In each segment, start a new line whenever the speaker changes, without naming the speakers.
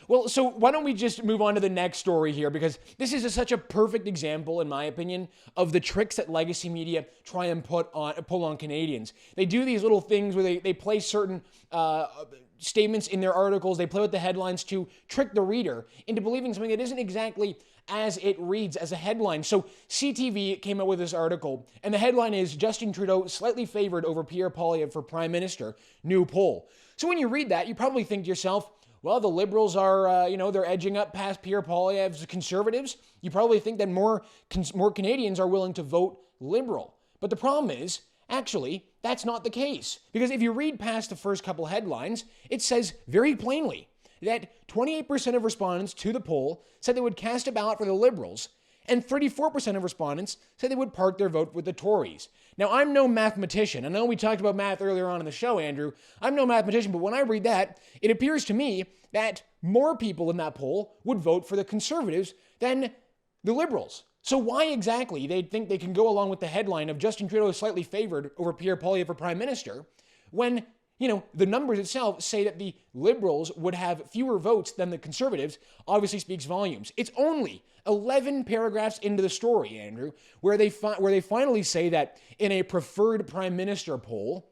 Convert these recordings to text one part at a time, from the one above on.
Well, so why don't we just move on to the next story here, because this is such a perfect example, in my opinion, of the tricks that legacy media try and pull on Canadians. They do these little things where they place certain statements in their articles, they play with the headlines to trick the reader into believing something that isn't exactly as it reads as a headline. So CTV came out with this article, and the headline is Justin Trudeau slightly favored over Pierre Poilievre for Prime Minister, new poll. So when you read that, you probably think to yourself, well, the Liberals are, they're edging up past Pierre Poilievre's Conservatives. You probably think that more Canadians are willing to vote Liberal. But the problem is, actually, that's not the case. Because if you read past the first couple headlines, it says very plainly that 28% of respondents to the poll said they would cast a ballot for the Liberals, and 34% of respondents said they would park their vote with the Tories. Now, I'm no mathematician. I know we talked about math earlier on in the show, Andrew. I'm no mathematician, but when I read that, it appears to me that more people in that poll would vote for the Conservatives than the Liberals. So why exactly they think they can go along with the headline of Justin Trudeau is slightly favored over Pierre Poilievre for Prime Minister when, the numbers itself say that the Liberals would have fewer votes than the Conservatives, obviously speaks volumes. It's only 11 paragraphs into the story, Andrew, where they finally say that in a preferred Prime Minister poll,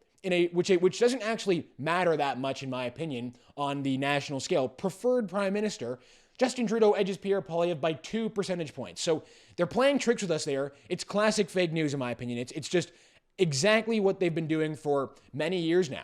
which doesn't actually matter that much in my opinion on the national scale, preferred Prime Minister, Justin Trudeau edges Pierre Poilievre by 2 percentage points. So they're playing tricks with us there. It's classic fake news in my opinion. It's just exactly what they've been doing for many years now.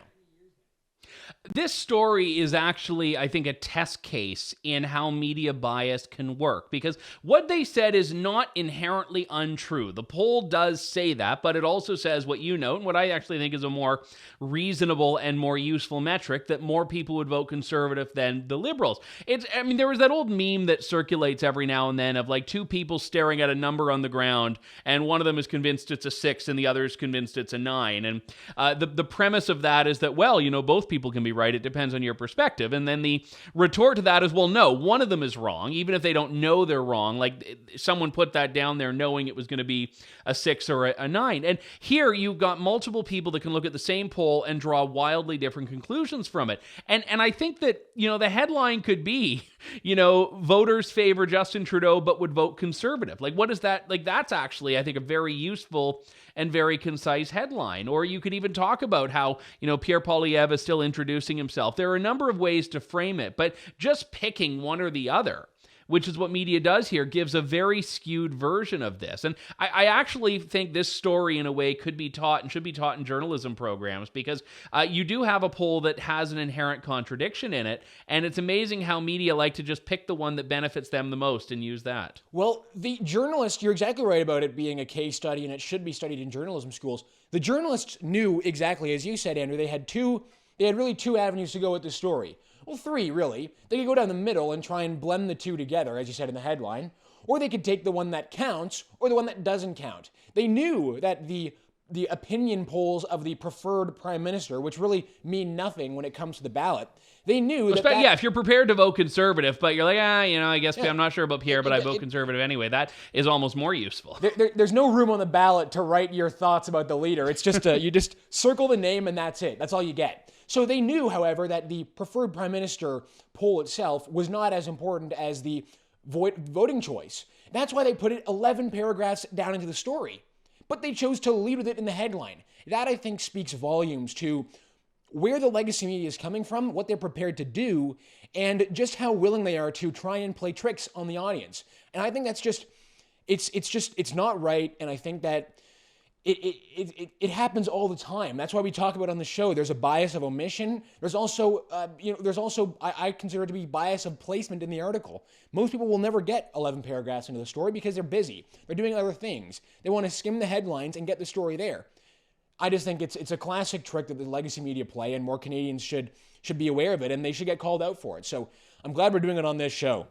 This story is actually, I think, a test case in how media bias can work, because what they said is not inherently untrue. The poll does say that, but it also says what you note, and what I actually think is a more reasonable and more useful metric, that more people would vote Conservative than the Liberals. There was that old meme that circulates every now and then of like two people staring at a number on the ground, and one of them is convinced it's a 6 and the other is convinced it's a 9. And the premise of that is that, well, both people can be right. It depends on your perspective. And then the retort to that is, well, no, one of them is wrong, even if they don't know they're wrong. Like someone put that down there knowing it was going to be a 6 or a 9. And here you've got multiple people that can look at the same poll and draw wildly different conclusions from it. And I think that, the headline could be, voters favor Justin Trudeau but would vote Conservative. Like, what is that? Like, that's actually, I think, a very useful and very concise headline. Or you could even talk about how, Pierre Poilievre is still introducing himself. There are a number of ways to frame it, but just picking one or the other, which is what media does here, gives a very skewed version of this. And I actually think this story, in a way, could be taught and should be taught in journalism programs, because you do have a poll that has an inherent contradiction in it, and it's amazing how media like to just pick the one that benefits them the most and use that.
Well, the journalist, you're exactly right about it being a case study, and it should be studied in journalism schools. The journalists knew exactly, as you said, Andrew, they had really two avenues to go with this story. Well, 3, really. They could go down the middle and try and blend the two together, as you said in the headline, or they could take the one that counts or the one that doesn't count. They knew that the opinion polls of the preferred Prime Minister, which really mean nothing when it comes to the ballot, they knew that...
Yeah, if you're prepared to vote Conservative, but you're like, I guess I'm not sure about Pierre, but I vote Conservative anyway, that is almost more useful.
There's no room on the ballot to write your thoughts about the leader. It's just, you just circle the name and that's it. That's all you get. So they knew, however, that the preferred Prime Minister poll itself was not as important as the voting choice. That's why they put it 11 paragraphs down into the story. But they chose to lead with it in the headline. That, I think, speaks volumes to where the legacy media is coming from, what they're prepared to do, and just how willing they are to try and play tricks on the audience. And I think that's just, it's not right, and I think that it happens all the time. That's why we talk about on the show. There's a bias of omission. There's also, I consider it to be bias of placement in the article. Most people will never get 11 paragraphs into the story because they're busy. They're doing other things. They want to skim the headlines and get the story there. I just think it's a classic trick that the legacy media play, and more Canadians should be aware of it, and they should get called out for it. So I'm glad we're doing it on this show.